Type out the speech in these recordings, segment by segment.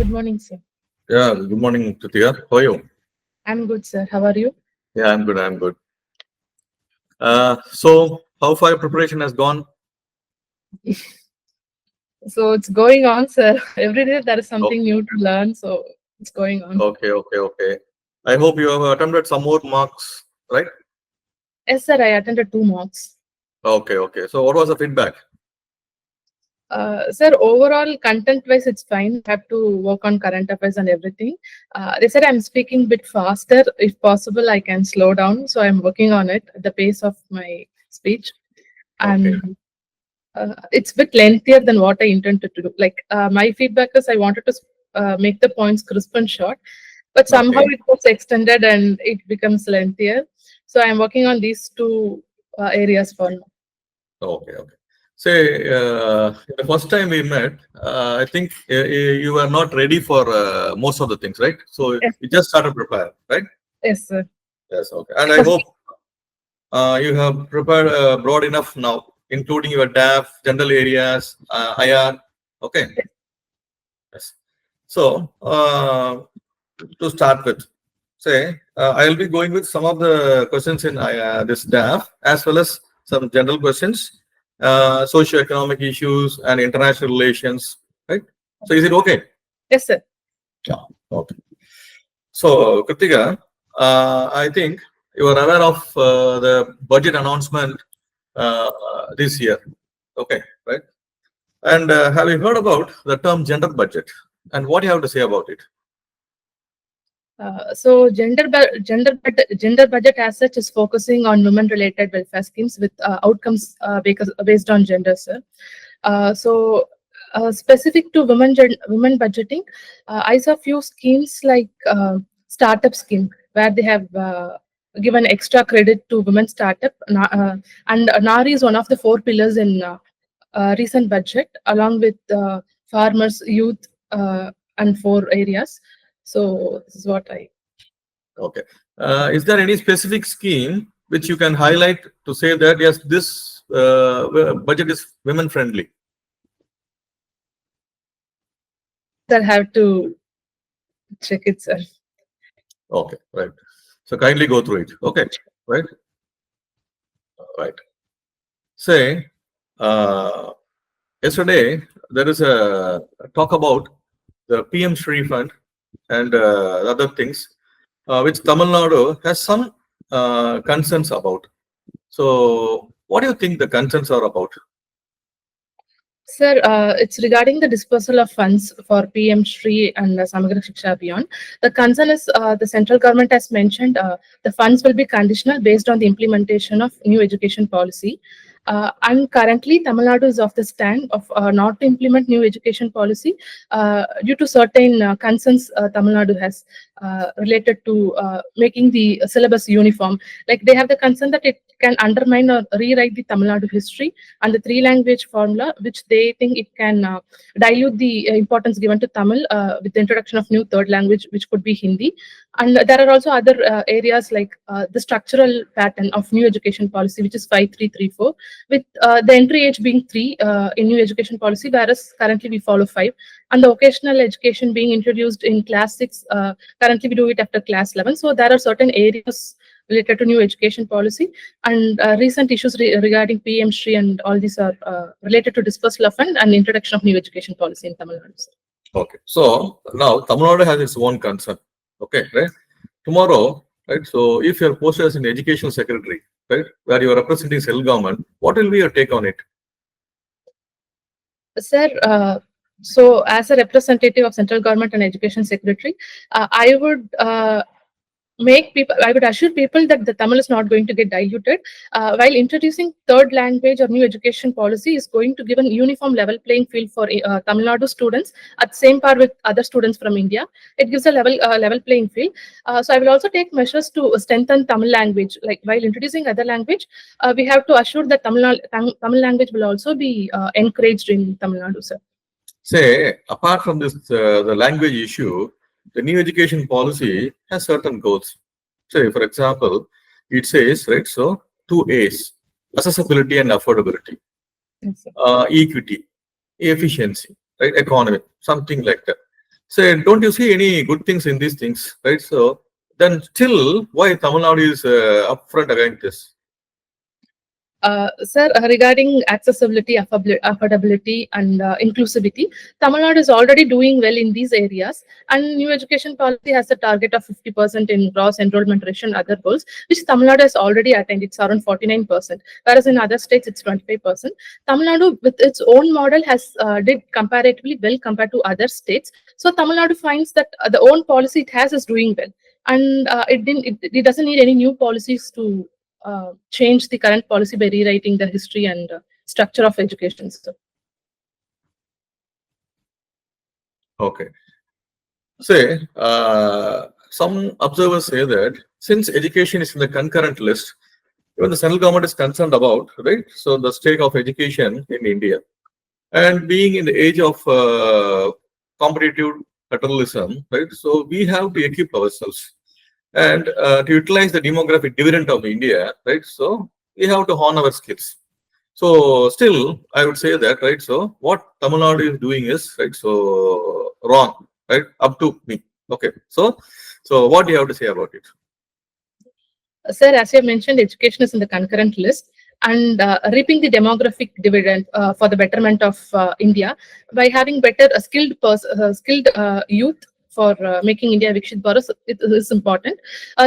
Good morning, sir. Yeah, good morning, KRUTHIKA. How are you? I'm good, sir. How are you? Yeah, I'm good. I'm good. So how far your preparation has gone? So it's going on, sir. Every day there is Oh, something new to learn, so it's going on. okay. I hope you have attempted some more marks, right? Yes, sir. I attended 2 mocks. Okay. So what was the feedback? Sir, overall content-wise, it's fine. I have to work on current affairs and everything. They said I'm speaking a bit faster. If possible, I can slow down. So I'm working on it at the pace of my speech. Okay, And it's a bit lengthier than what I intended to do. Like my feedback is I wanted to make the points crisp and short, but somehow okay, it was extended and it becomes lengthier. So I'm working on these two areas for now. okay. Say, the first time we met, I think you were not ready for most of the things, right? So Yes, you just started prepare, right? yes, sir. Yes, okay. And I hope you have prepared broad enough now, including your DAF, general areas, IR. Okay. Yes. So, to start with, say, I'll be going with some of the questions in this DAF, as well as some general questions, socio-economic issues and international relations, right? So, is it okay? Yes, sir. Yeah. Okay. So, KRUTHIKA, I think you are aware of the budget announcement uh, this year. Okay, right? And have you heard about the term gender budget? And what you have to say about it? So gender budget as such is focusing on women related welfare schemes with outcomes based on gender, sir. Specific to women budgeting, I saw few schemes like startup scheme where they have given extra credit to women startup, and Nari is one of the 4 pillars in recent budget, along with farmers, youth, and 4 areas. So this is what I. Okay. Is there any specific scheme which you can highlight to say that yes, this budget is women friendly? I have to check it, sir. Okay, right. So kindly go through it. Okay, right. Right. Say, yesterday there is a talk about the PM Shri Fund and other things, which Tamil Nadu has some concerns about. So, what do you think the concerns are about? Sir, it's regarding the dispersal of funds for PM Shri and Samagra Shiksha Abhiyan. The concern is the central government has mentioned the funds will be conditional based on the implementation of new education policy. And currently, Tamil Nadu is of the stand of not to implement new education policy due to certain concerns Tamil Nadu has related to making the syllabus uniform. Like they have the concern that it can undermine or rewrite the Tamil Nadu history and the 3 language formula, which they think it can dilute the importance given to Tamil with the introduction of new third language, which could be Hindi. And there are also other areas like the structural pattern of new education policy, which is 5334, with the entry age being 3 in new education policy, whereas currently we follow 5. And the vocational education being introduced in class 6, currently we do it after class 11. So there are certain areas related to new education policy, and recent issues regarding PM Shri and all these are related to dispersal of fund and introduction of new education policy in Tamil Nadu. Okay, so now Tamil Nadu has its own concern. Okay, right? Tomorrow, right? So, if you're posted as an education secretary, right, where you are representing central government, what will be your take on it? Sir, so as a representative of central government and education secretary, I would I would assure people that the Tamil is not going to get diluted. While introducing third language or new education policy is going to give a uniform level playing field for Tamil Nadu students at the same par with other students from India. It gives a level playing field. So I will also take measures to strengthen Tamil language. Like while introducing other language, we have to assure that Tamil language will also be encouraged in Tamil Nadu, sir. Say, apart from this, the language issue, the new education policy has certain goals. Say, for example, it says, right, so 2 A's, accessibility and affordability, Yes, sir. Equity, efficiency, right, economy, something like that. say, don't you see any good things in these things, right? So then still, why Tamil Nadu is upfront against this? Sir, regarding accessibility, affordability, and inclusivity, Tamil Nadu is already doing well in these areas. And new education policy has a target of 50% in gross enrollment ratio and other goals, which Tamil Nadu has already attained. It's around 49%, whereas in other states it's 25%. Tamil Nadu, with its own model, has did comparatively well compared to other states. So Tamil Nadu finds that the own policy it has is doing well, and it doesn't need any new policies to change the current policy by rewriting the history and structure of education system. Okay. Say, some observers say that since education is in the concurrent list, even the central government is concerned about, right? So the state of education in India, and being in the age of competitive federalism, right? So we have to equip ourselves and to utilize the demographic dividend of India, right? So we have to hone our skills. So still, I would say that, right? So what Tamil Nadu is doing is, right? So wrong, right? Up to me. Okay. So what do you have to say about it? Sir, as you mentioned, education is in the concurrent list, and reaping the demographic dividend for the betterment of India by having better skilled youth for making India Vikshit Bharat, it is important.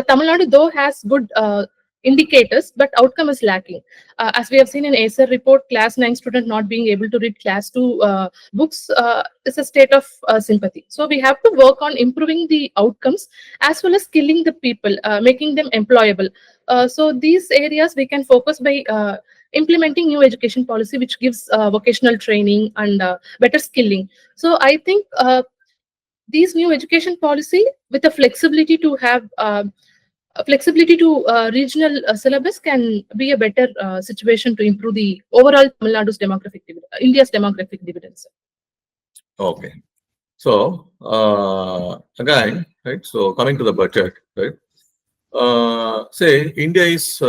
Tamil Nadu, though, has good indicators, but outcome is lacking. As we have seen in ASER report, class 9 student not being able to read class 2 books is a state of sympathy. So we have to work on improving the outcomes as well as skilling the people, making them employable. So these areas we can focus by implementing new education policy, which gives vocational training and better skilling. So I think these new education policy with the flexibility to have regional syllabus can be a better situation to improve the overall Tamil Nadu's India's demographic dividends. Okay. So again, right? So coming to the budget, right? Say India is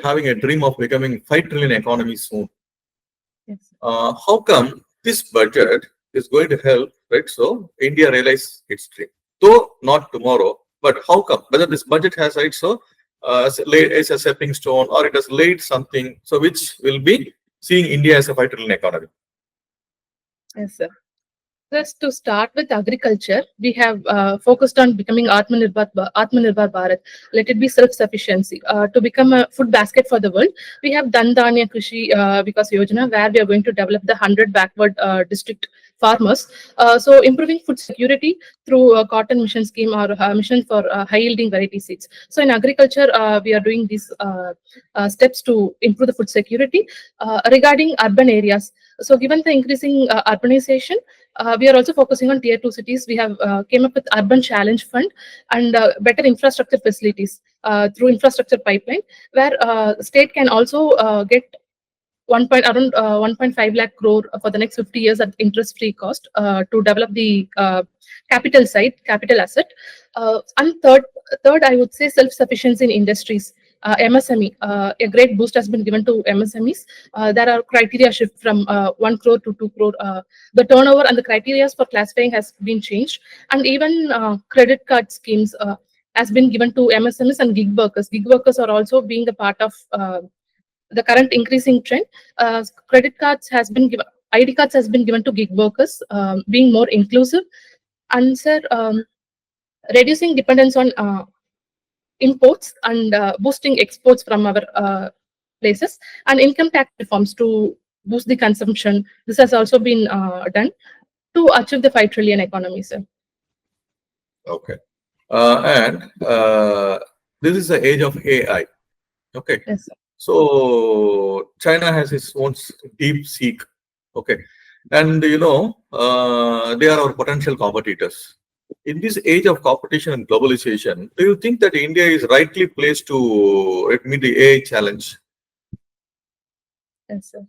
having a dream of becoming 5 trillion economy soon. Yes. How come this budget is going to help, right? So India realize its dream, though not tomorrow, but how come? Whether this budget has, right? So laid as a stepping stone, or it has laid something, so which will be seeing India as a 5 trillion economy. Yes, sir. Just to start with agriculture, we have focused on becoming Atmanirbhar Bharat. Let it be self-sufficiency. To become a food basket for the world, we have Dandanya Krishi Vikas Yojana, where we are going to develop the 100 backward district farmers. So improving food security through a cotton mission scheme or mission for high-yielding variety seeds. So in agriculture, we are doing these steps to improve the food security. Regarding urban areas, so given the increasing urbanization, we are also focusing on tier 2 cities. We have came up with Urban Challenge Fund and better infrastructure facilities through infrastructure pipeline, where state can also get around 1.5 lakh crore for the next 50 years at interest-free cost to develop the capital asset. And third, I would say self-sufficiency in industries. MSME, a great boost has been given to MSMEs. There are criteria shift from 1 crore to 2 crore. The turnover and the criteria for classifying has been changed, and even credit card schemes has been given to MSMEs and gig workers. Gig workers are also being a part of the current increasing trend. Credit cards has been given, ID cards has been given to gig workers, being more inclusive, and sir, reducing dependence on imports and boosting exports from our places, and income tax reforms to boost the consumption. This has also been done to achieve the 5 trillion economy, sir. Okay. And this is the age of AI. Okay. Yes, sir. So China has its own deep seek. Okay. And they are our potential competitors. In this age of competition and globalization, do you think that India is rightly placed to meet the AI challenge? Yes, sir.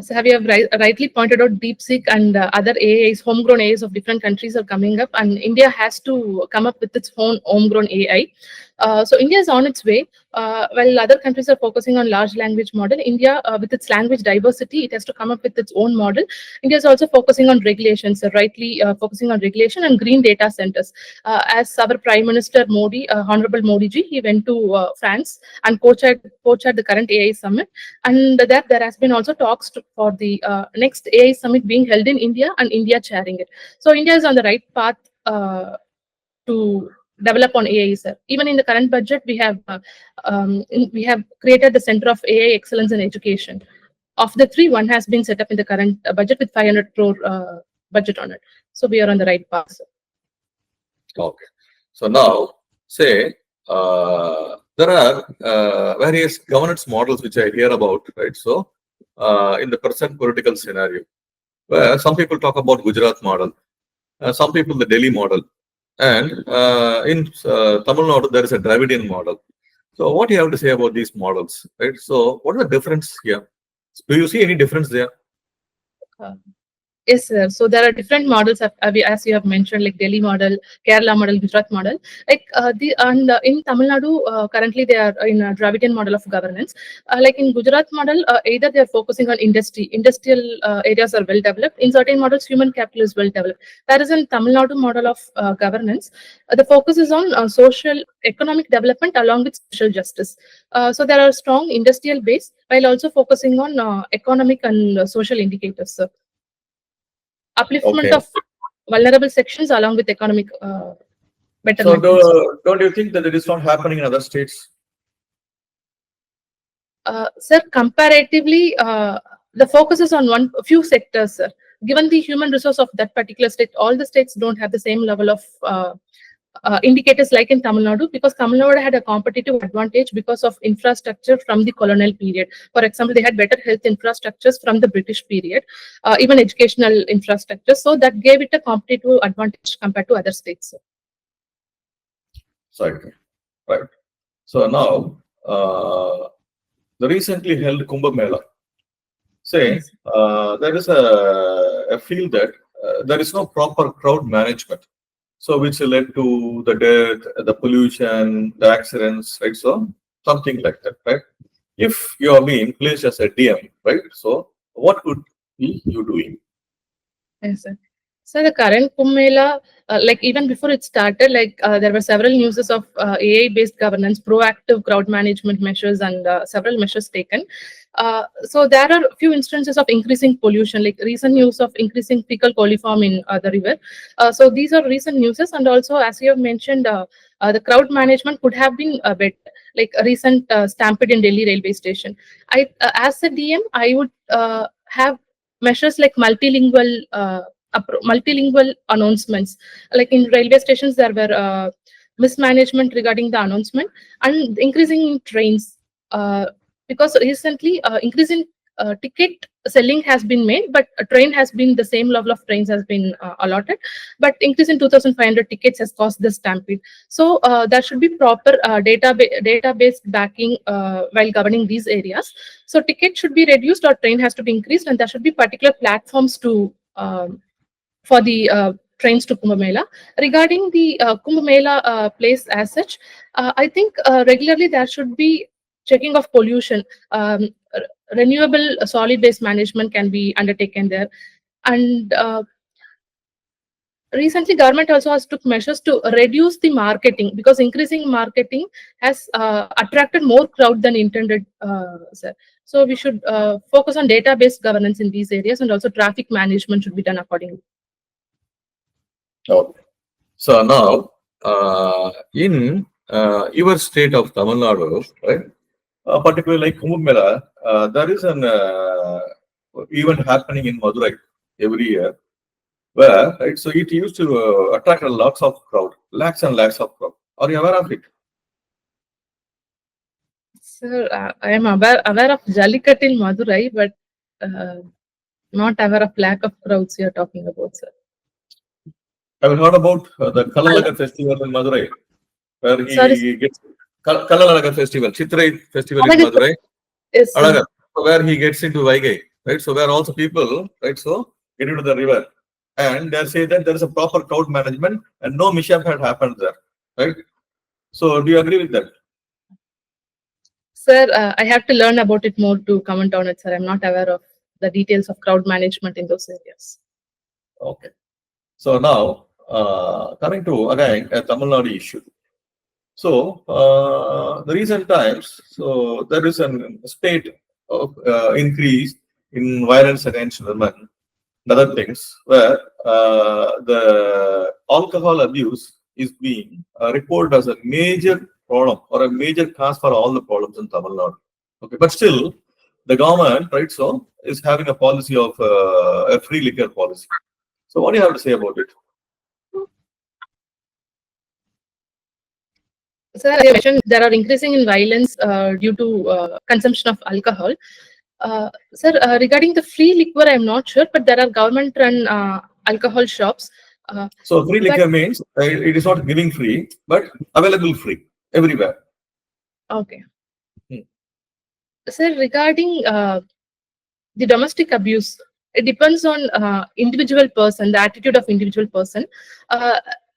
So have you rightly pointed out DeepSeek and other AIs, homegrown AIs of different countries are coming up, and India has to come up with its own homegrown AI. So India is on its way. While other countries are focusing on large language model, India, with its language diversity, it has to come up with its own model. India is also focusing on regulations, rightly focusing on regulation and green data centers. As our Prime Minister Modi, Honorable Modi ji, he went to France and co-chaired the current AI summit, and there has been also talks for the next AI summit being held in India and India chairing it. So India is on the right path to develop on AI, sir. Even in the current budget, we have created the Center of AI Excellence in Education. Of the three, one has been set up in the current budget with 500 crore budget on it. So we are on the right path, sir. Okay. So now, say there are various governance models which I hear about, right? So in the present political scenario, where some people talk about Gujarat model, some people the Delhi model, and in Tamil Nadu there is a Dravidian model. So what do you have to say about these models, right? So what is the difference here? Do you see any difference there? Yes, sir. So there are different models, as you have mentioned, like Delhi model, Kerala model, Gujarat model. Like in Tamil Nadu, currently they are in a Dravidian model of governance. Like in Gujarat model, either they are focusing on industrial areas are well developed. In certain models, human capital is well developed. Whereas in Tamil Nadu model of governance, the focus is on social economic development along with social justice. So there are strong industrial base while also focusing on economic and social indicators, sir. Upliftment of vulnerable sections along with economic betterment. So don't you think that it is not happening in other states? Sir, comparatively, the focus is on few sectors, sir. Given the human resource of that particular state, all the states don't have the same level of indicators like in Tamil Nadu, because Tamil Nadu had a competitive advantage because of infrastructure from the colonial period. For example, they had better health infrastructures from the British period, even educational infrastructure. So that gave it a competitive advantage compared to other states. Right. So now, the recently held Kumbh Mela, say there is a feel that there is no proper crowd management. So which led to the death, the pollution, the accidents, right? So something like that, right? If you are being placed as a DM, right? So what would be you doing? Yes, sir. So the current Kumbh Mela, like even before it started, like there were several uses of AI-based governance, proactive crowd management measures, and several measures taken. So there are a few instances of increasing pollution, like recent use of increasing fecal coliform in the river. So these are recent uses, and also as you have mentioned, the crowd management could have been better, like a recent stampede in Delhi railway station. As a DM, I would have measures like multilingual announcements. Like in railway stations, there were mismanagement regarding the announcement and increasing in trains. Because recently, increasing ticket selling has been made, but a train has been the same level of trains has been allotted, but increase in 2,500 tickets has caused the stampede. So there should be proper database backing while governing these areas. So ticket should be reduced or train has to be increased, and there should be particular platforms to for the trains to Kumbh Mela. Regarding the Kumbh Mela place as such, I think regularly there should be checking of pollution. Renewable solid waste management can be undertaken there, and recently government also has took measures to reduce the marketing, because increasing marketing has attracted more crowd than intended, sir. So we should focus on database governance in these areas, and also traffic management should be done accordingly. Okay. So now, in your state of Tamil Nadu, right, particularly like Kumbh Mela, there is an event happening in Madurai every year, where, right, so it used to attract a lots of crowd, lakhs and lakhs of crowd. Are you aware of it? Sir, I am aware of Jallikat in Madurai, but not aware of lack of crowds you are talking about, sir. Have you heard about the Kalalagar festival in Madurai, where he gets Kalalagar festival, Chitrai festival in Madurai, yes, sir. where he gets into Vaigai, right? So where also people, right, so get into the river, and they say that there is a proper crowd management and no mishap had happened there, right? So do you agree with that? Sir, I have to learn about it more to comment on it, sir. I'm not aware of the details of crowd management in those areas. Okay. So now, coming to again a Tamil Nadu issue. So the recent times, so there is a spate of increase in violence against women and other things where the alcohol abuse is being reported as a major problem or a major cause for all the problems in Tamil Nadu. Okay, but still, the government, right, so is having a policy of a free liquor policy. So, what do you have to say about it? Sir, as I mentioned, there are increasing in violence due to consumption of alcohol. Sir, regarding the free liquor, I'm not sure, but there are government-run alcohol shops. So, free But liquor means it is not giving free, but available free everywhere. okay, Hmm. sir, regarding the domestic abuse, it depends on individual person, the attitude of individual person.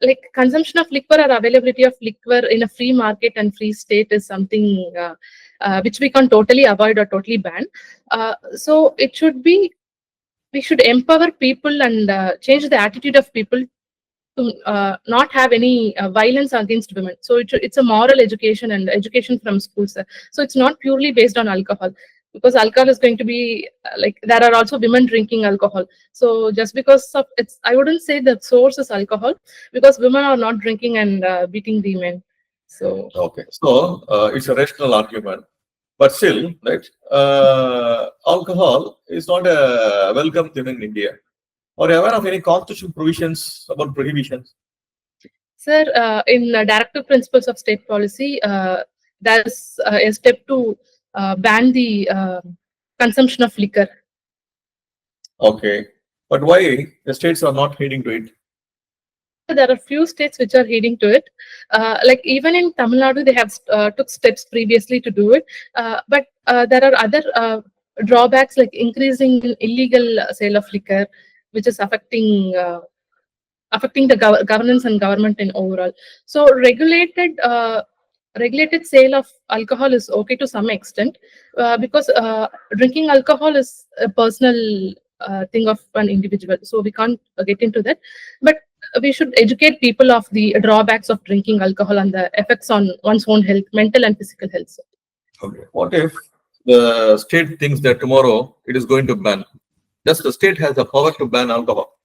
Like consumption of liquor or availability of liquor in a free market and free state is something which we can totally avoid or totally ban. So it should be, we should empower people and change the attitude of people to not have any violence against women. So it's a moral education and education from schools. So it's not purely based on alcohol, because alcohol is going to be like there are also women drinking alcohol. So just because of it's, I wouldn't say the source is alcohol, because women are not drinking and beating the men. So Okay, so it's a rational argument, but still, right? Alcohol is not a welcome thing in India. Are you aware of any constitutional provisions about prohibitions? sir, in directive principles of state policy, there's a step to ban the consumption of liquor. Okay, but why the states are not heeding to it? There are few states which are heading to it. Like even in Tamil Nadu, they have took steps previously to do it. But there are other drawbacks like increasing illegal sale of liquor, which is affecting the governance and government in overall. So regulated sale of alcohol is okay to some extent, because drinking alcohol is a personal thing of an individual, so we can't get into that. But we should educate people of the drawbacks of drinking alcohol and the effects on one's own health, mental and physical health. Okay, what if the state thinks that tomorrow it is going to ban? Does the state has the power to ban alcohol?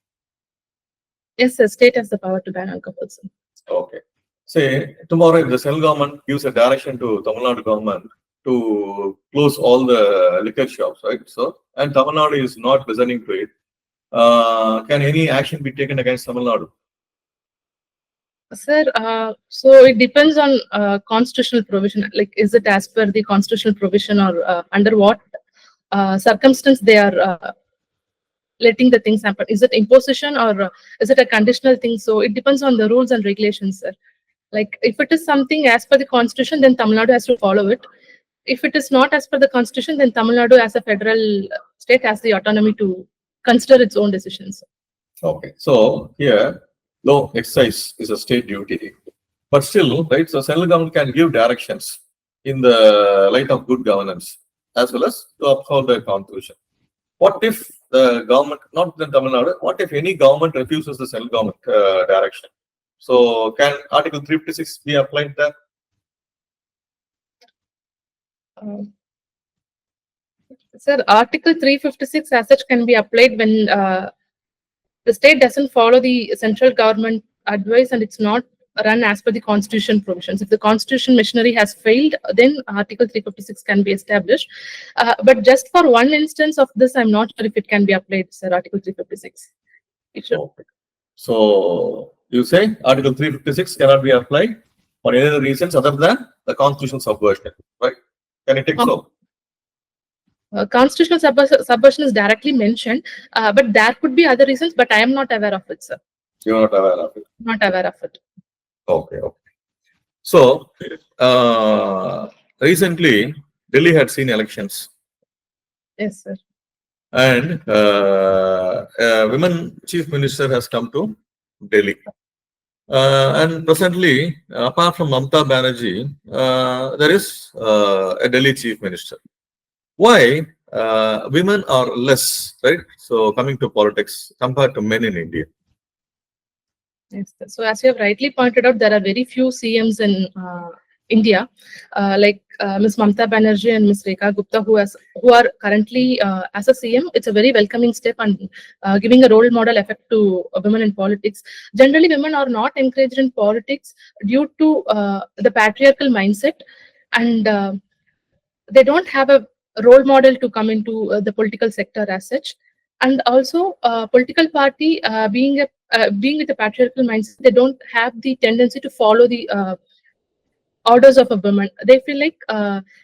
Yes, the state has the power to ban alcohol. So. Okay. Say tomorrow if the central government gives a direction to Tamil Nadu government to close all the liquor shops, right? So, and Tamil Nadu is not listening to it, can any action be taken against Tamil Nadu? Sir, so it depends on constitutional provision. Like, is it as per the constitutional provision, or under what circumstance they are letting the things happen? Is it imposition, or is it a conditional thing? So it depends on the rules and regulations, sir. Like, if it is something as per the constitution, then Tamil Nadu has to follow it. If it is not as per the constitution, then Tamil Nadu as a federal state has the autonomy to consider its own decisions. Okay. So here, law exercise is a state duty, but still, right? So central government can give directions in the light of good governance as well as to uphold the constitution. What if the government, not the Tamil Nadu, what if any government refuses the central government direction? So can Article 356 be applied there? Sir, Article 356 as such can be applied when the state doesn't follow the central government advice and it's not run as per the constitution provisions. If the constitution machinery has failed, then Article 356 can be established. But just for one instance of this, I'm not sure if it can be applied, sir, Article 356. It should. Okay. So you say Article 356 cannot be applied for any other reasons other than the constitutional subversion, right? Can it take so? Constitutional subversion is directly mentioned, but there could be other reasons, but I am not aware of it, sir. You are not aware of it? Not aware of it. Okay, okay. So, recently, Delhi had seen elections. Yes, sir. And a women chief minister has come to Delhi. And presently, apart from Mamata Banerjee, there is a Delhi chief minister. Why women are less, right? So coming to politics compared to men in India. Yes, sir. So as you have rightly pointed out, there are very few CMs in India, like Ms. Mamata Banerjee and Ms. Rekha Gupta, who are currently as a CM. It's a very welcoming step and giving a role model effect to women in politics. Generally, women are not encouraged in politics due to the patriarchal mindset, and they don't have a role model to come into the political sector as such. And also political party being with a patriarchal mindset, they don't have the tendency to follow the orders of a woman. They feel like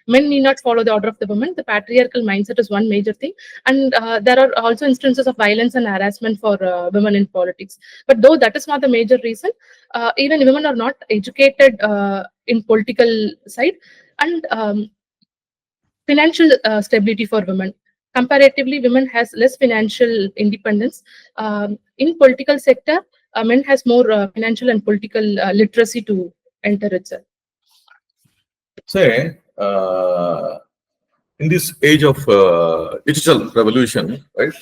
men need not follow the order of the woman. The patriarchal mindset is one major thing, and there are also instances of violence and harassment for women in politics. But though that is not the major reason, even women are not educated in political side, and financial stability for women. Comparatively, women has less financial independence. In political sector, men has more financial and political literacy to enter itself. Say, in this age of digital revolution, right?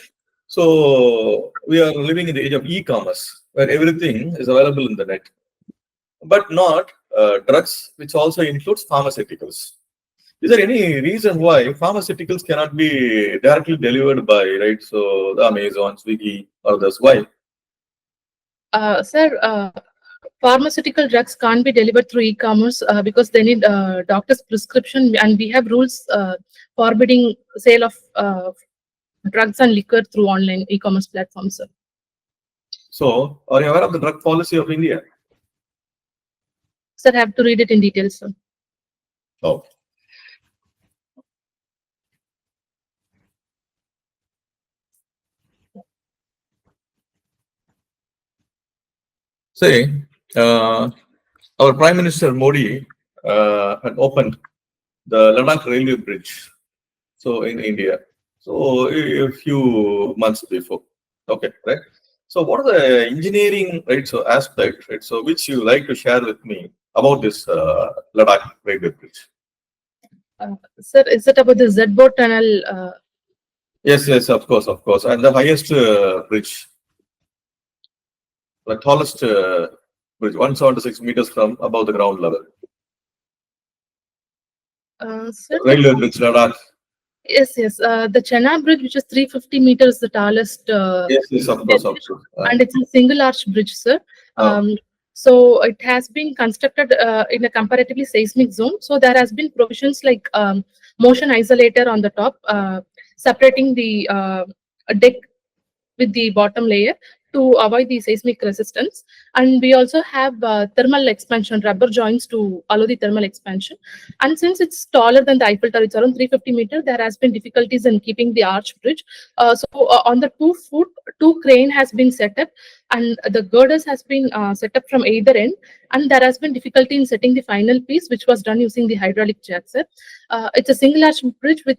So we are living in the age of e-commerce, where everything is available in the net, but not drugs, which also includes pharmaceuticals. Is there any reason why pharmaceuticals cannot be directly delivered by, right? So the Amazon, Swiggy, others. Why? Sir, pharmaceutical drugs can't be delivered through e-commerce because they need doctor's prescription, and we have rules forbidding sale of drugs and liquor through online e-commerce platforms, sir. So, are you aware of the drug policy of India? Sir, have to read it in detail, sir. Oh. Say, our Prime Minister Modi had opened the Ladakh railway bridge. So in India, so a few months before. Okay, right. So what are the engineering, right? So aspect, right? So which you like to share with me about this Ladakh railway bridge? Sir, is it about the Z-boat tunnel? Yes, yes, of course, and the highest bridge, the tallest bridge, 176 meters from above the ground level. Sir, Railway bridge, Ladakh. yes, yes. The Chennai Bridge, which is 350 meters, the tallest. Yes, of course. And it's a single arch bridge, sir. So it has been constructed in a comparatively seismic zone. So there has been provisions like motion isolator on the top, separating the deck with the bottom layer to avoid the seismic resistance. And we also have thermal expansion, rubber joints to allow the thermal expansion. And since it's taller than the Eiffel Tower, it's around 350 meters, there has been difficulties in keeping the arch bridge. On the 2 foot, 2 crane has been set up, and the girders has been set up from either end. And there has been difficulty in setting the final piece, which was done using the hydraulic jacks. It's a single arch bridge with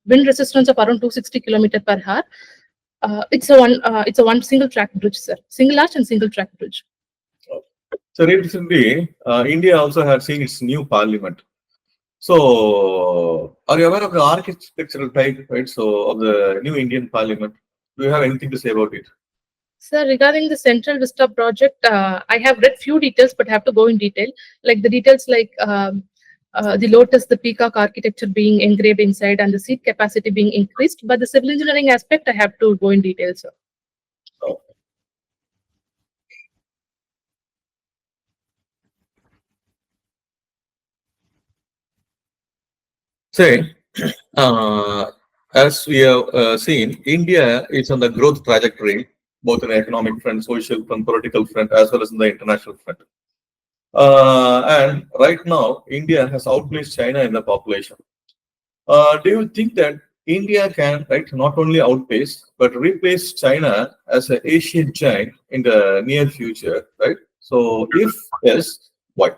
wind resistance of around 260 km/h. It's a one single track bridge, sir. Single arch and single track bridge. So recently, India also had seen its new parliament. So, are you aware of the architectural type, right? So, of the new Indian parliament, do you have anything to say about it? Sir, regarding the Central Vista project, I have read few details, but have to go in detail. Like the details like the lotus, the peacock architecture being engraved inside, and the seat capacity being increased. But the civil engineering aspect, I have to go in detail, sir. Oh. Say, as we have seen, India is on the growth trajectory, both in the economic front, social front, political front, as well as in the international front. And right now, India has outpaced China in the population. Do you think that India can, right, not only outpace but replace China as an Asian giant in the near future, right? So, if yes, why?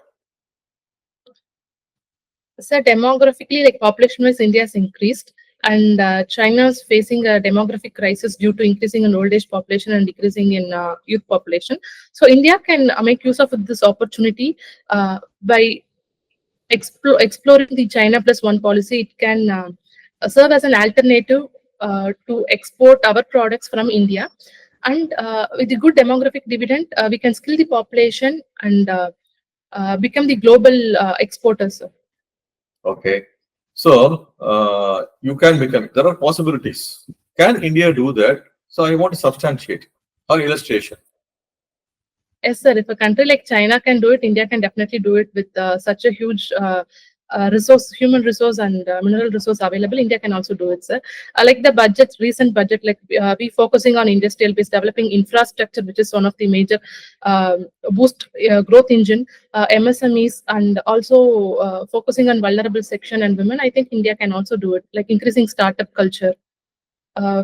So demographically, like population-wise, India has increased, and China is facing a demographic crisis due to increasing in old age population and decreasing in youth population. So India can make use of this opportunity by exploring the China plus one policy. It can serve as an alternative to export our products from India. And with the good demographic dividend, we can skill the population and become the global exporters. Okay. So you can become, there are possibilities. Can India do that? So I want to substantiate or illustration. Yes, sir. If a country like China can do it, India can definitely do it with such a huge human resource and mineral resource available. India can also do it, sir. Like the budget, recent budget, like we focusing on industrial base, developing infrastructure, which is one of the major boost growth engine, MSMEs, and also focusing on vulnerable section and women. I think India can also do it, like increasing startup culture,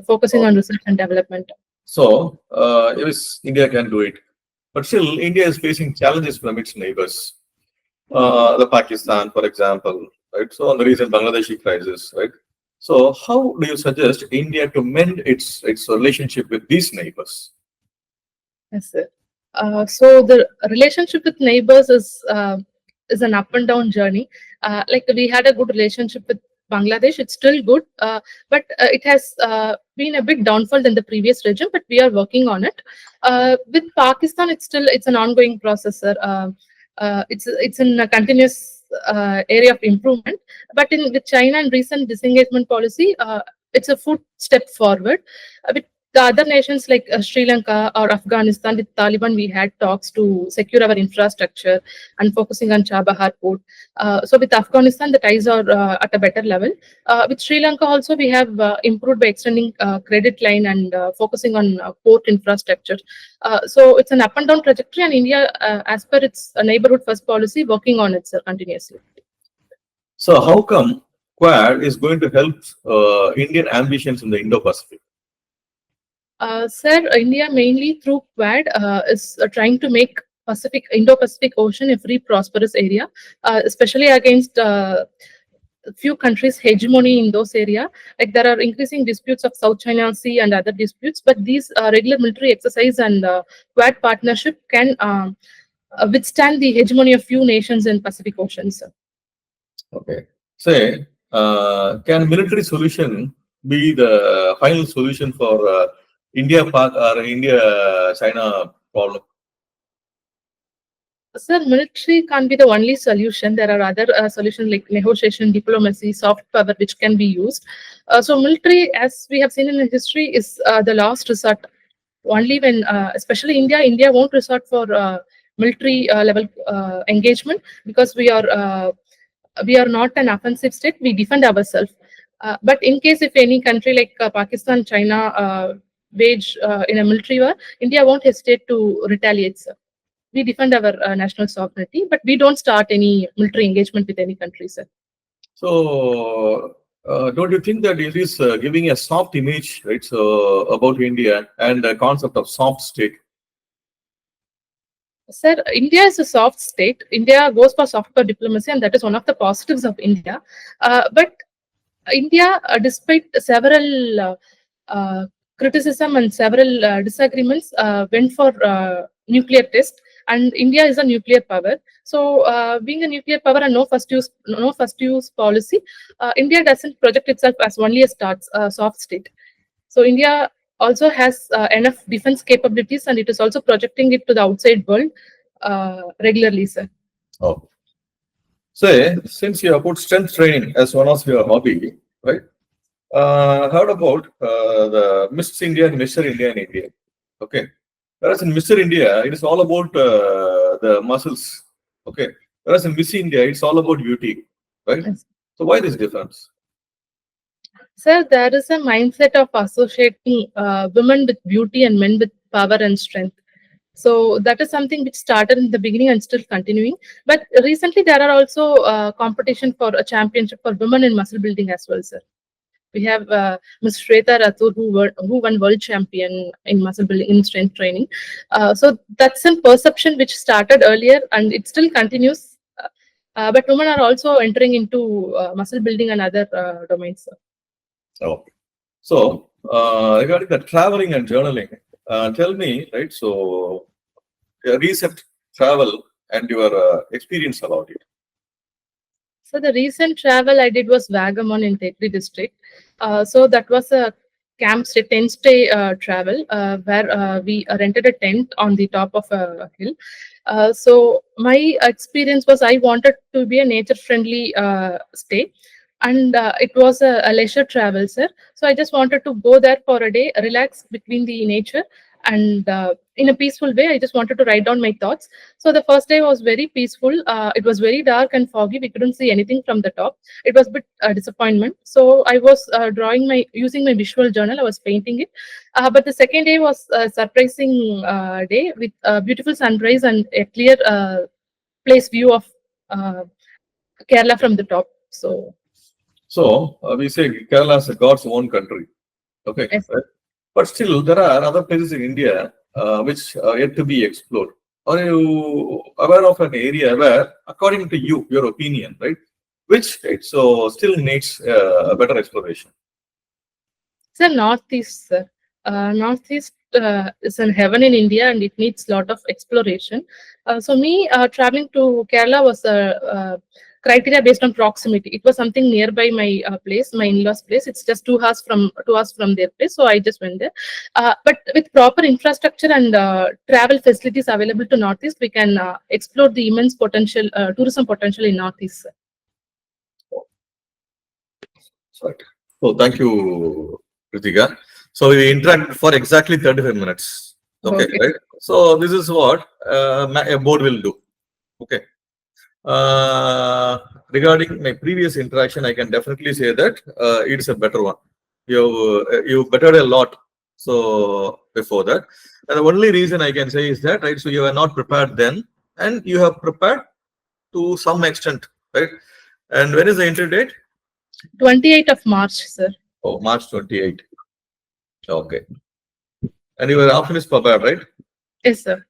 focusing on research and development. So yes, India can do it. But still, India is facing challenges from its neighbors. The Pakistan, for example, right? So on the recent Bangladeshi crisis, right? So how do you suggest India to mend its relationship with these neighbors? Yes, sir. So the relationship with neighbors is an up and down journey. Like we had a good relationship with Bangladesh, it's still good, but it has been a bit downfall than the previous regime. But we are working on it. With Pakistan, it's an ongoing process, sir. It's in a continuous area of improvement. But with China and recent disengagement policy, it's a footstep forward. With the other nations like Sri Lanka or Afghanistan, with Taliban, we had talks to secure our infrastructure and focusing on Chabahar port. So with Afghanistan, the ties are at a better level. With Sri Lanka also, we have improved by extending credit line and focusing on port infrastructure. So it's an up and down trajectory, and India, as per its neighborhood first policy, working on it continuously. So how come Quad is going to help Indian ambitions in the Indo-Pacific? Sir, India mainly through Quad is trying to make Indo-Pacific Ocean a free, prosperous area, especially against few countries' hegemony in those areas. Like there are increasing disputes of South China Sea and other disputes, but these regular military exercise and Quad partnership can withstand the hegemony of few nations in Pacific Ocean, sir. Okay. Say, can military solution be the final solution for India-Pak or India-China problem? Sir, military can't be the only solution. There are other solutions like negotiation, diplomacy, soft power, which can be used. So military, as we have seen in history, is the last resort. Only when, especially India won't resort for military level engagement, because we are not an offensive state. We defend ourselves. But in case if any country like Pakistan, China wage in a military war, India won't hesitate to retaliate, sir. We defend our national sovereignty, but we don't start any military engagement with any country, sir. So, don't you think that it is giving a soft image, right? So, about India and the concept of soft state? Sir, India is a soft state. India goes for soft power diplomacy, and that is one of the positives of India. But India, despite several criticism and several disagreements, went for nuclear test. And India is a nuclear power. So, being a nuclear power and no first use policy, India doesn't project itself as only a soft state. So, India also has enough defense capabilities, and it is also projecting it to the outside world regularly, sir. Oh. Say, since you have put strength training as one of your hobby, right? Heard about the Miss India and Mr. India in India. Okay. Whereas in Mr. India, it is all about the muscles. Okay. Whereas in Miss India, it's all about beauty. Right? Yes. So why this difference? Sir, there is a mindset of associating women with beauty and men with power and strength. So that is something which started in the beginning and still continuing. But recently, there are also competition for a championship for women in muscle building as well, sir. We have Ms. Shweta Rathur, who won world champion in muscle building in strength training. So that's a perception which started earlier and it still continues. But women are also entering into muscle building and other domains, sir. Oh. So, regarding the traveling and journaling, tell me, right? So, recent travel and your experience about it. So the recent travel I did was Vagamon in Tekri district. So that was a camp stay, 10 stay travel where we rented a tent on the top of a hill. So my experience was I wanted to be a nature friendly stay. And it was a leisure travel, sir. So I just wanted to go there for a day, relax between the nature, and in a peaceful way. I just wanted to write down my thoughts. So the first day was very peaceful. It was very dark and foggy. We couldn't see anything from the top. It was a bit disappointment. So I was using my visual journal. I was painting it. But the second day was a surprising day with a beautiful sunrise and a clear place view of uh, Kerala from the top. So, we say Kerala is a God's own country. Okay. Yes. Right? But still, there are other places in India which are yet to be explored. Are you aware of an area where, according to you, your opinion, right, which so still needs a better exploration? It's a northeast, sir. Northeast is in heaven in India, and it needs a lot of exploration. So me traveling to Kerala was a criteria based on proximity. It was something nearby my place, my in-laws' place. It's just 2 hours from their place, so I just went there. But with proper infrastructure and travel facilities available to Northeast, we can explore the immense potential, tourism potential in Northeast, sir. Right. So, thank you, KRUTHIKA. So, we interacted for exactly 35 minutes. Okay, Okay. right? So, this is what a board will do. Okay. Regarding my previous interaction, I can definitely say that it's a better one. You bettered a lot. So before that, and the only reason I can say is that, right. So you were not prepared then, and you have prepared to some extent, right? And when is the entry date? 28th of March, sir. Oh, March 28. Okay. And your option is prepared, right? Yes, sir.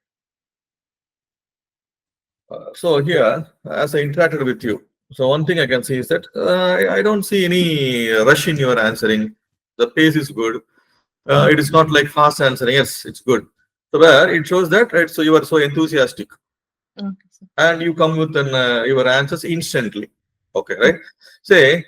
So here, as I interacted with you, so one thing I can see is that I don't see any rush in your answering. The pace is good. It is not like fast answering. Yes, it's good. So where it shows that, right? So you are so enthusiastic, Okay, sir. and you come with your answers instantly. Okay, right? Say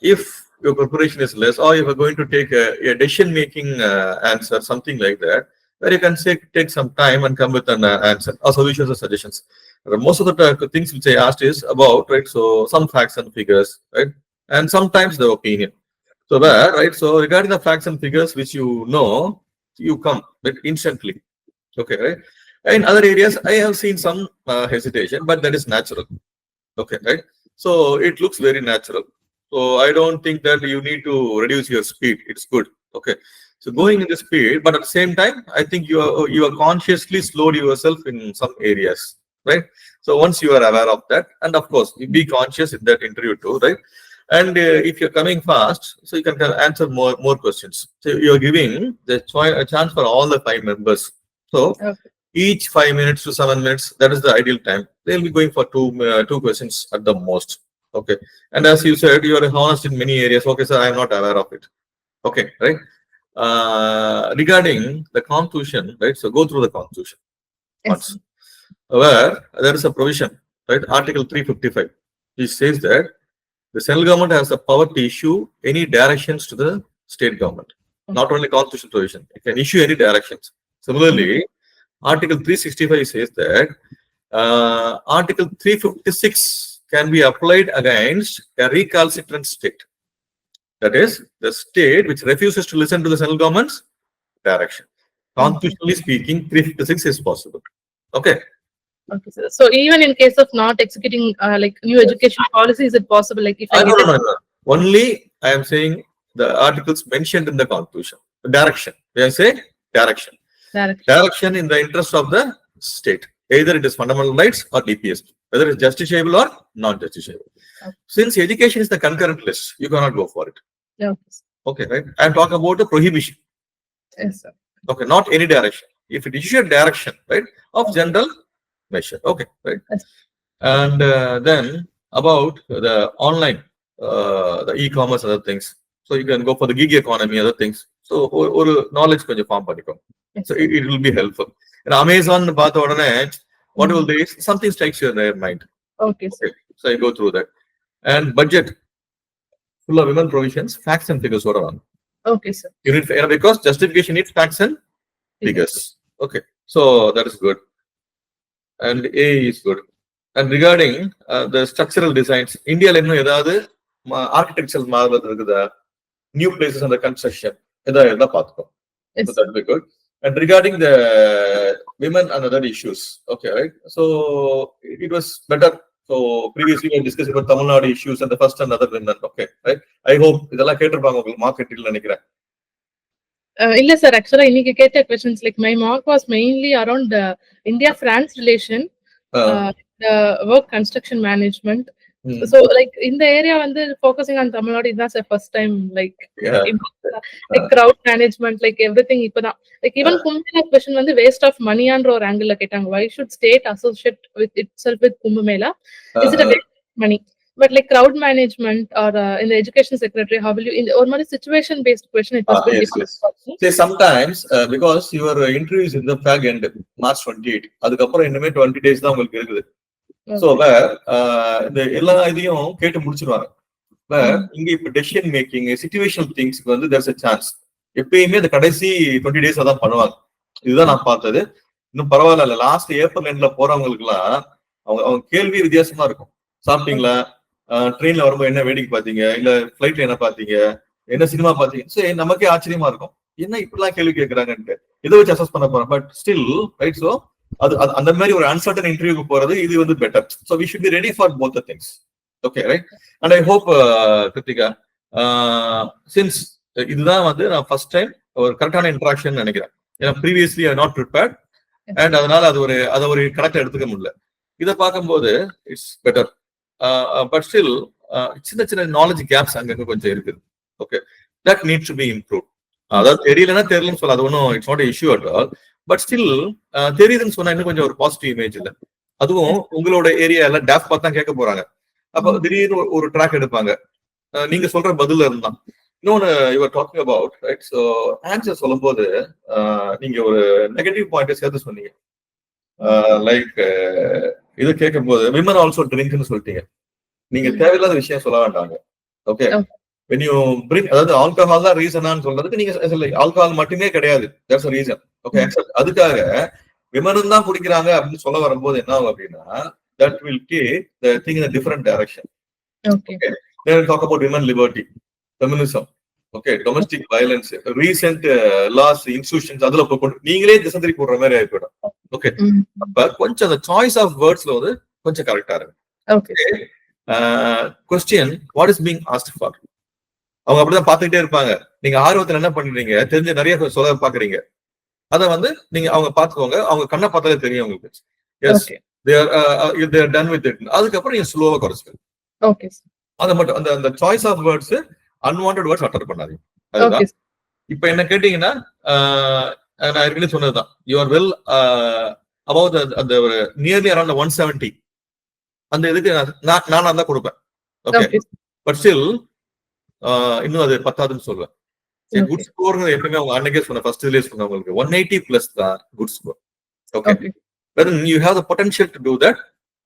if your preparation is less, or if you're going to take a decision-making answer, something like that, where you can say take some time and come with an answer or solutions or suggestions. Most of the things which I asked is about, right? So some facts and figures, right? And sometimes the opinion. So where, right? So regarding the facts and figures which you know, you come like instantly. Okay, right? In other areas, I have seen some hesitation, but that is natural. Okay, right? So it looks very natural. So I don't think that you need to reduce your speed. It's good. Okay. So going in the speed, but at the same time, I think you are consciously slowed yourself in some areas, right? So once you are aware of that, and of course, you be conscious in that interview too, right? And if you're coming fast, so you can answer more questions. So you're giving the a chance for all the 5 members. So Okay. each 5 minutes to 7 minutes, that is the ideal time. They'll be going for two questions at the most. Okay. And as you said, you are honest in many areas. Okay, sir, I am not aware of it. Okay, right? Regarding the constitution, right? So go through the constitution Yes, once, sir. where there is a provision, right? Article 355, which says that the central government has the power to issue any directions to the state government. Not only constitutional provision, it can issue any directions. Similarly, Article 365 says that Article 356 can be applied against a recalcitrant state. That is, the state which refuses to listen to the central government's direction. Constitutionally speaking, 356 is possible. Okay. Okay, sir. So even in case of not executing like new education policy, is it possible? Like if I No, get no, no, no. Only I am saying the articles mentioned in the constitution. Direction. When I say direction. direction. Direction in the interest of the state. Either it is fundamental rights or DPSP. Whether it's justiciable or non-justiciable. Okay. Since education is the concurrent list, you cannot go for it. Okay. Okay, right? I am talking about the prohibition. Yes, sir. Okay, not any direction. If it is a direction, right, of general measure. Okay, right? Yes. And then about the online, the e-commerce, other things. So you can go for the gig economy, other things. So ஒரு knowledge கொஞ்சம் form பண்ணிக்கோங்க. So it will be helpful. And Amazon பார்த்த உடனே what will they, something strikes your mind. Okay, sir. So I go through that. And budget full of women provisions, facts and figures ஓட வாங்க. Okay, sir. You need, because justification needs facts and figures. Okay, so that is good. And A is good. And regarding the structural designs, India la innum edavadhu architectural marvel irukudha, new places under construction, edha paathukom. So that will be good. And regarding the women and other issues, okay, right? So it was better. So previously we discussed about Tamil Nadu issues and the first and other women. Okay, right? I hope idella ketirpaanga ungal market il nenikiren. Illa sir, actually இன்னைக்கு கேட்ட questions like my mark was mainly around India France relation, the work construction management. So like in the area வந்து focusing on Tamil Nadu, that's the first time like like crowd management, like everything இப்பதான் like even Kumbh question வந்து waste of money and or angle la கேட்டாங்க. Why should state associate with itself with Kumbh Mela? Is it a waste of money? But like crowd management or in the education secretary, how will you in or more situation based question, it was very difficult. Say sometimes because your interview is in the fag end March 28, adukapra இன்னுமே 20 days தான் உங்களுக்கு இருக்குது. So where இந்த எல்லா இதையும் கேட்டு முடிச்சிருவாங்க. Where இங்க இப்ப டெசிஷன் மேக்கிங் சிச்சுவேஷனல் திங்ஸ்க்கு வந்து there's a chance எப்பயுமே அந்த கடைசி 20 days தான் பண்ணுவாங்க. இதுதான் நான் பார்த்தது. இன்னும் பரவாயில்ல, லாஸ்ட் ஏப்ரல் எண்ட்ல போறவங்களுக்கு எல்லாம் அவங்க கேள்வி வித்தியாசமா இருக்கும். சாப்பிட்டீங்களா, ட்ரெயின்ல வரும்போது என்ன வேடிக்கை பாத்தீங்க, இல்ல பிளைட்ல என்ன பாத்தீங்க, என்ன சினிமா பாத்தீங்க, சோ நமக்கே ஆச்சரியமா இருக்கும், என்ன இப்படிலாம் கேள்வி கேட்கறாங்கன்ட்டு. இதை வச்சு அசஸ் பண்ண போறோம். பட் ஸ்டில் ரைட், சோ அது அந்த மாதிரி ஒரு அன்சர்டன் இன்டர்வியூக்கு போறது இது வந்து better. So we should be ready for both the things. Okay, right. And I hope Krithika, since இதுதான் வந்து நான் ஃபர்ஸ்ட் டைம் ஒரு கரெக்டான இன்டராக்ஷன் நினைக்கிறேன். ஏன்னா previously I not prepared and அதனால அதை ஒரு கரெக்டா எடுத்துக்க முடியல. இதை பார்க்கும்போது இட்ஸ் பெட்டர். பட் ஸ்டில் சின்ன சின்ன நாலேஜ் கேப்ஸ் அங்கங்க கொஞ்சம் இருக்குது. Okay, that needs to be improve. அதாவது தெரியலன்னா தெரியலன்னு சொல்ல, அது ஒன்றும் it's not issue at all. But still தெரியுதுன்னு சொன்னா இன்னும் கொஞ்சம் ஒரு பாசிட்டிவ் இமேஜ் இல்லை. அதுவும் உங்களோட ஏரியால டேப் பார்த்து தான் கேட்க போறாங்க. அப்போ திடீர்னு ஒரு ட்ராக் எடுப்பாங்க, நீங்க சொல்ற பதில இருந்தான். இன்னொன்னு you are talking about, right? So answer சொல்லும் போது நீங்க ஒரு நெகட்டிவ் பாயிண்ட் சேர்த்து சொன்னீங்க. லைக் இது கேட்கும் போது விமன் ஆல்சோ ட்ரிங்க்னு சொல்லிட்டீங்க. நீங்க தேவையில்லாத விஷயம் சொல்ல வேண்டாங்க. ஓகே, when you bring, அதாவது ஆல்கஹால் தான் ரீசனான்னு சொல்றதுக்கு நீங்க ஆல்கஹால் மட்டுமே கிடையாது, தட்ஸ் a reason. ஓகே, அதுக்காக விமனும் தான் குடிக்கிறாங்க அப்படின்னு சொல்ல வரும்போது என்ன ஆகும் அப்படின்னா, that will take the thing in a different direction. Okay, then we'll talk about women liberty, feminism, okay, domestic violence, recent laws, institutions, அதுல நீங்களே திசை போடுற மாதிரி ஆயிப்போம். ஓகே, அப்ப கொஞ்சம் அந்த சாய்ஸ் ஆஃப் வேர்ட்ஸ்ல வந்து கொஞ்சம் கரெக்டா இருக்கு. Okay, question what is being asked for, அவங்க அப்படிதான் பாத்துக்கிட்டே இருப்பாங்க. நீங்க ஆர்வத்துல என்ன பண்றீங்க, தெரிஞ்ச நிறைய சொல்ல பாக்குறீங்க, அத வந்து நீங்க அவங்க பாத்துக்கோங்க, அவங்க கண்ணை பார்த்தாலே தெரியும் உங்களுக்கு. Yes, they are done with it. அதுக்கப்புறம் நீங்க ஸ்லோவா குறைச்சுங்க. ஓகே, அத மட்டும் அந்த choice of words, unwanted words utter பண்ணாதீங்க. அதுதான். இப்ப என்ன கேட்டீங்கன்னா, நான் ஏற்கனவே சொன்னதுதான், யூ ஆர் வெல் அபவுட் அந்த நியர்லி அரௌண்ட் 170 அந்த இதுக்கு நான் தான் கொடுப்பேன். ஓகே, பட் ஸ்டில் இன்னும் அது பத்தாதுன்னு சொல்லுவேன். குட் ஸ்கோர் எப்பவுமே அவங்க அன்னைக்கே சொன்ன ஃபர்ஸ்ட் இதுலயே சொன்ன உங்களுக்கு 180 பிளஸ் தான் good score. Okay, when you have the potential to do that,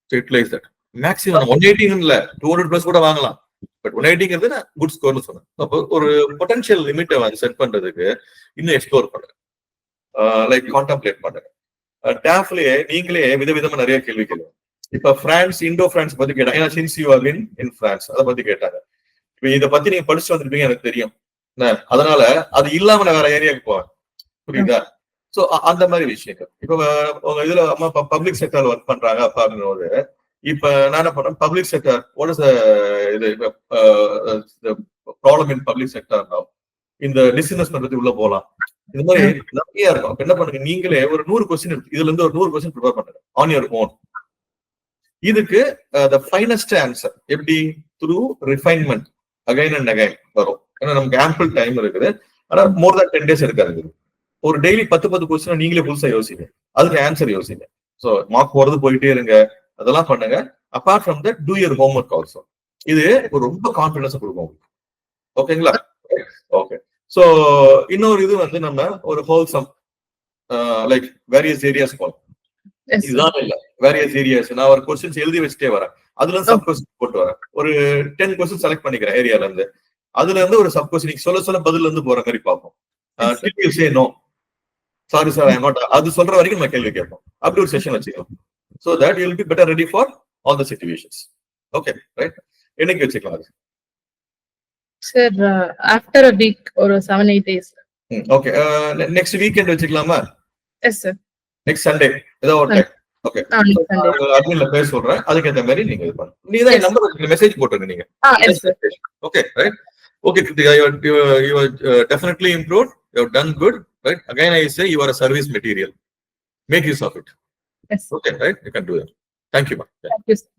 to utilize that. Maximum 180 இல்ல 200 பிளஸ் கூட வாங்கலாம். பட் 180ங்கிறது நான் குட் ஸ்கோர்னு சொன்னேன். அப்போ ஒரு பொட்டன்ஷியல் லிமிட்டை வந்து செட் பண்றதுக்கு இன்னும் எக்ஸ்ப்ளோர் பண்ணுங்க, லைக் கான்டம்ப்ளேட் பண்ணுங்க. டாஃப்லயே நீங்களே விதவிதமா நிறைய கேள்வி கேளுங்க. இப்ப பிரான்ஸ், இண்டோ பிரான்ஸ் பத்தி கேட்டாங்க. ஏன்னா since you have been in France, அதை பத்தி கேட்டாங்க. இப்ப இதை பத்தி நீங்க படிச்சுட்டு வந்திருப்பீங்க, எனக்கு தெரியும். அதனால அது இல்லாம நான் வேற ஏரியாவுக்கு போவேன், புரியுதா? சோ அந்த மாதிரி விஷயங்கள். இப்ப உங்க இதுல அம்மா பப்ளிக் செக்டர்ல ஒர்க் பண்றாங்க அப்படின்னும்போது, இப்ப நான் என்ன பண்றேன், பப்ளிக் செக்டர் வாட் இஸ் இது ப்ராப்ளம் இன் பப்ளிக் செக்டர், இந்த டிஸ்இன்வெஸ்ட்மெண்ட் பத்தி உள்ள போலாம். இந்த மாதிரி நிறைய இருக்கும். என்ன பண்ணுங்க, நீங்களே ஒரு 100 கொஸ்டின் இருக்கு, இதுல இருந்து ஒரு 100 கொஸ்டின் ப்ரிப்பேர் பண்ணுங்க ஆன் யுவர் ஓன். இதுக்கு the finest answer எப்படி, through refinement again and again வரும். ஏன்னா நமக்கு ஆம்பிள் டைம் இருக்குது. ஆனா மோர் than 10 days இருக்காது. ஒரு டெய்லி 10 கொஸ்டின் நீங்களே புதுசா யோசிங்க, அதுக்கு ஆன்சர் யோசிங்க. சோ மார்க் போறது போயிட்டே இருங்க, அதெல்லாம் பண்ணுங்க. Apart from that two your homework also. இது ஒரு ரொம்ப கான்பிடன்ஸ் கொடுக்கும் உங்களுக்கு. ஓகேங்களா? ஓகே. ஸோ இன்னொரு இது வந்து நம்ம ஒரு ஹோல்சம் லைக் வேரியஸ் ஏரியாஸ் போகலாம். Yes, sir. இதுதான் இல்ல, வேரியஸ் ஏரியாஸ். நான் ஒரு கொஸ்டின்ஸ் எழுதி வச்சுட்டே வரேன். அதுல இருந்து சப் கொஸ்டின் போட்டு வரேன். ஒரு 10 கொஸ்டின் செலக்ட் பண்ணிக்கிறேன் ஏரியால இருந்து. அதுல இருந்து ஒரு சப் கொஸ்டின் சொல்ல பதில் இருந்து போற மாதிரி பார்ப்போம். Yes, sir. Till you say no, sorry sir, I am not, அது சொல்ற வரைக்கும் நம்ம கேள்வி கேட்போம். அப்படி ஒரு செஷன் வச்சுக்கலாம். So that you will be better ready for all the situations. Okay, right? என்னைக்கு வச்சுக்கலாம் அது? Sir, after a week or 7-8 days. Okay, next weekend வச்சுக்கலாமா? Yes, sir. Next Sunday ஏதோ ஒரு டைம். Okay, Next Sunday. அட்மின்ல பேர் சொல்றேன். அதுக்கு ஏத்த மாதிரி நீங்க இது பண்ணுங்க. நீங்க தான் Yes. நம்பர் மெசேஜ் போட்டுருங்க நீங்க. Yes, sir. Okay, right? Okay, Kritika, you are definitely improved. You have done good, right? Again, I say you are a service material. Make use of it. Yes. Okay, right? You can do that. Thank you, ma'am. Thank you, sir.